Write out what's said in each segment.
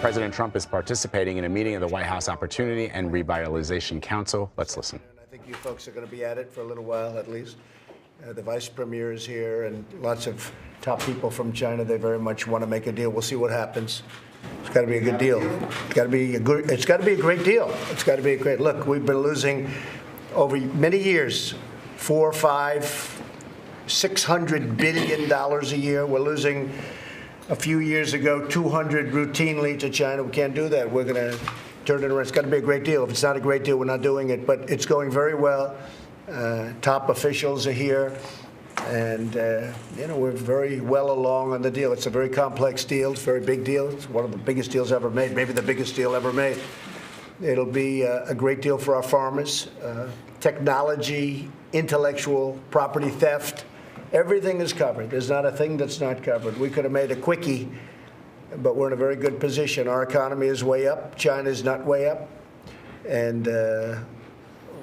President Trump is participating in a meeting of the White House Opportunity and Revitalization Council. Let's listen. I think you folks are going to be at it for a little while at least. The vice premier is here and lots of top people from China. They very much want to make a deal. We'll see what happens. It's got to be a good deal. It's got to be a good. It's got to be a great deal. It's got to be a great. Look, we've been losing over many years, 4, 5, $600 billion a year. We're losing. A few years ago, 200 routinely to China. We can't do that. We're going to turn it around. It's got to be a great deal. If it's not a great deal, we're not doing it. But it's going very well. Top officials are here. And, we're very well along on the deal. It's a very complex deal. It's a very big deal. It's one of the biggest deals ever made, maybe the biggest deal ever made. It'll be a great deal for our farmers. Technology, intellectual property theft. Everything is covered. There's not a thing that's not covered. We could have made a quickie, but we're in a very good position. Our economy is way up. China's not way up. And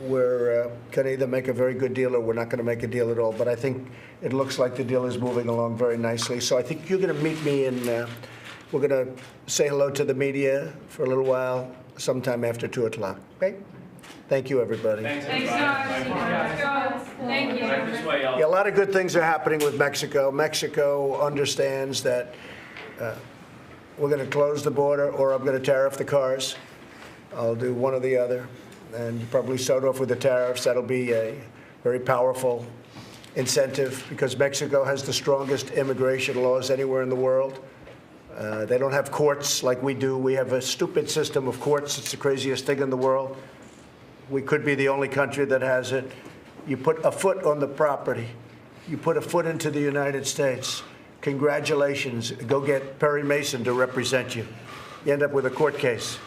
we're going to either make a very good deal or we're not going to make a deal at all. But I think it looks like the deal is moving along very nicely. So I think you're going to meet me and we're going to say hello to the media for a little while, sometime after 2 o'clock. Okay? Thank you, everybody. Thanks, everybody. Thank you. Yeah, a lot of good things are happening with Mexico. Mexico understands that we're going to close the border or I'm going to tariff the cars. I'll do one or the other. And you probably start off with the tariffs. That'll be a very powerful incentive because Mexico has the strongest immigration laws anywhere in the world. They don't have courts like we do. We have a stupid system of courts. It's the craziest thing in the world. We could be the only country that has it. You put a foot on the property. You put a foot into the United States. Congratulations. Go get Perry Mason to represent you. You end up with a court case.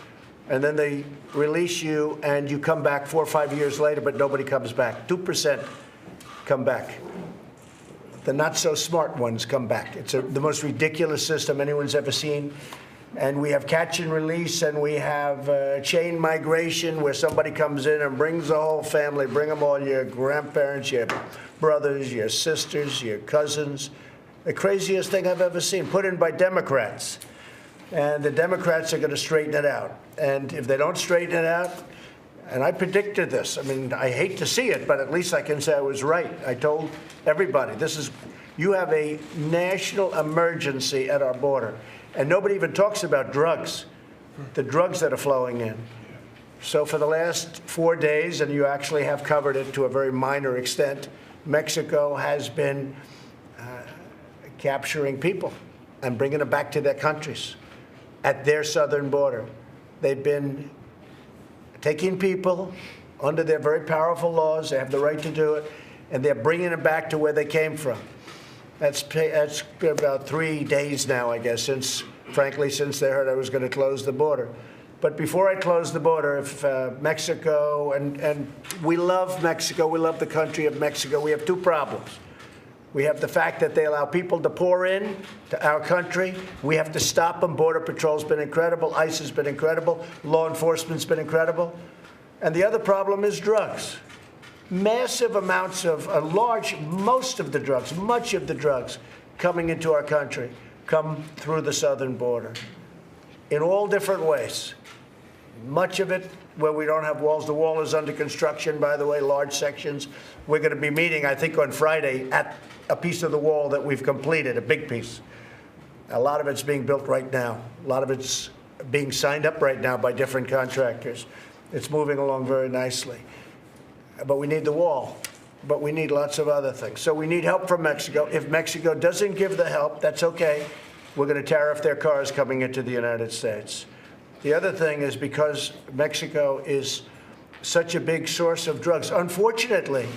And then they release you, and you come back 4 or 5 years later, but nobody comes back. 2% come back. The not-so-smart ones come back. It's the most ridiculous system anyone's ever seen. And we have catch and release, and we have chain migration where somebody comes in and brings the whole family, bring them all, your grandparents, your brothers, your sisters, your cousins. The craziest thing I've ever seen, put in by Democrats. And the Democrats are going to straighten it out. And if they don't straighten it out, and I predicted this. I mean, I hate to see it, but at least I can say I was right. I told everybody, you have a national emergency at our border. And nobody even talks about drugs, the drugs that are flowing in. So for the last 4 days, and you actually have covered it to a very minor extent, Mexico has been capturing people and bringing them back to their countries at their southern border. They've been taking people under their very powerful laws. They have the right to do it, and they're bringing them back to where they came from. That's been about 3 days now, I guess, frankly, since they heard I was going to close the border. But before I close the border, if Mexico, and we love Mexico, we love the country of Mexico, we have 2 problems. We have the fact that they allow people to pour in to our country. We have to stop them. Border Patrol's been incredible. ICE has been incredible. Law enforcement's been incredible. And the other problem is drugs. Massive amounts of, much of the drugs coming into our country come through the southern border in all different ways. Much of it where we don't have walls. The wall is under construction, by the way, large sections. We're going to be meeting, I think, on Friday at a piece of the wall that we've completed, a big piece. A lot of it's being built right now. A lot of it's being signed up right now by different contractors. It's moving along very nicely. But we need the wall. But we need lots of other things. So we need help from Mexico. If Mexico doesn't give the help, that's okay. We're going to tariff their cars coming into the United States. The other thing is because Mexico is such a big source of drugs, unfortunately,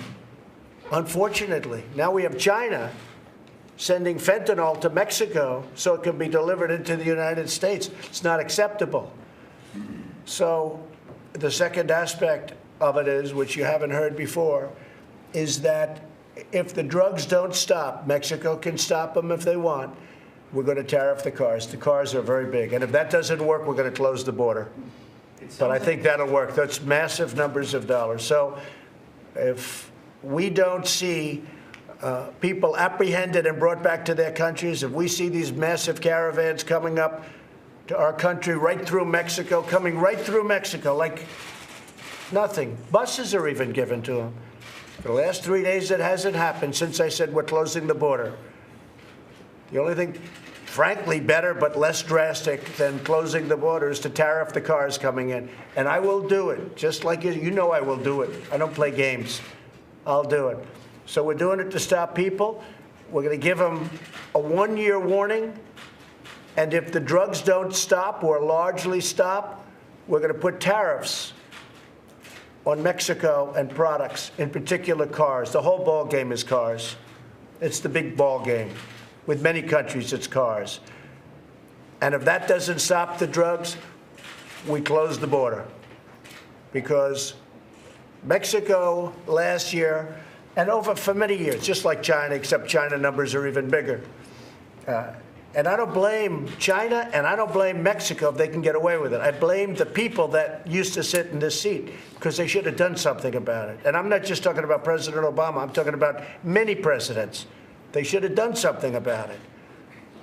now we have China sending fentanyl to Mexico so it can be delivered into the United States. It's not acceptable. So the second aspect of it is, which you haven't heard before, is that if the drugs don't stop, Mexico can stop them if they want. We're going to tariff the cars. The cars are very big. And if that doesn't work, we're going to close the border. But I think that'll work. That's massive numbers of dollars. So if we don't see people apprehended and brought back to their countries, if we see these massive caravans coming up, to our country right through Mexico, coming right through Mexico like nothing. Buses are even given to them. For the last 3 days, it hasn't happened since I said we're closing the border. The only thing, frankly, better but less drastic than closing the border is to tariff the cars coming in. And I will do it, just like you know I will do it. I don't play games. I'll do it. So we're doing it to stop people. We're going to give them a 1-year warning. And if the drugs don't stop or largely stop, we're going to put tariffs on Mexico and products, in particular cars. The whole ball game is cars. It's the big ball game. With many countries, it's cars. And if that doesn't stop the drugs, we close the border. Because Mexico last year, and over for many years, just like China, except China numbers are even bigger. And I don't blame China, and I don't blame Mexico if they can get away with it. I blame the people that used to sit in this seat because they should have done something about it. And I'm not just talking about President Obama. I'm talking about many presidents. They should have done something about it.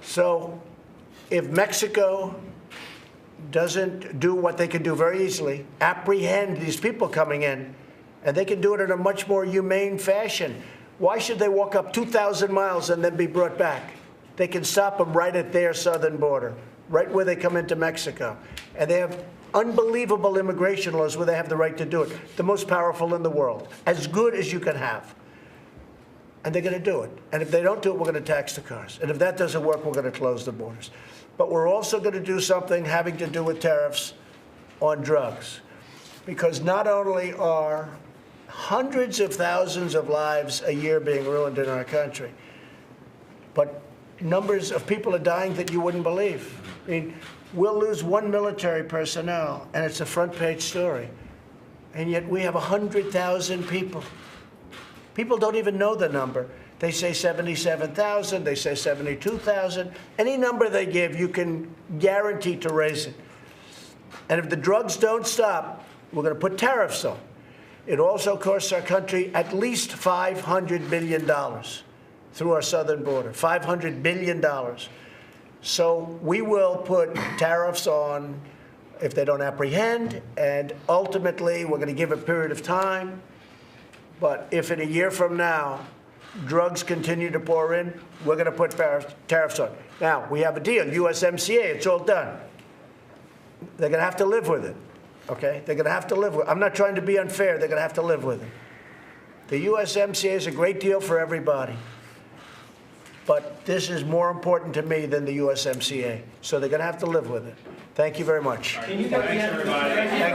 So if Mexico doesn't do what they can do very easily, apprehend these people coming in, and they can do it in a much more humane fashion, why should they walk up 2,000 miles and then be brought back? They can stop them right at their southern border, right where they come into Mexico. And they have unbelievable immigration laws where they have the right to do it, the most powerful in the world, as good as you can have. And they're going to do it. And if they don't do it, we're going to tax the cars. And if that doesn't work, we're going to close the borders. But we're also going to do something having to do with tariffs on drugs. Because not only are hundreds of thousands of lives a year being ruined in our country, but numbers of people are dying that you wouldn't believe. I mean, we'll lose 1 military personnel, and it's a front-page story. And yet we have 100,000 people. People don't even know the number. They say 77,000, they say 72,000. Any number they give, you can guarantee to raise it. And if the drugs don't stop, we're going to put tariffs on. It also costs our country at least $500 billion through our southern border, $500 billion. So we will put tariffs on if they don't apprehend, and ultimately we're going to give a period of time. But if in a year from now drugs continue to pour in, we're going to put tariffs on. Now, we have a deal, USMCA, it's all done. They're going to have to live with it, okay? They're going to have to live with it. I'm not trying to be unfair. They're going to have to live with it. The USMCA is a great deal for everybody. But this is more important to me than the USMCA. So they're going to have to live with it. Thank you very much. Thanks, everybody.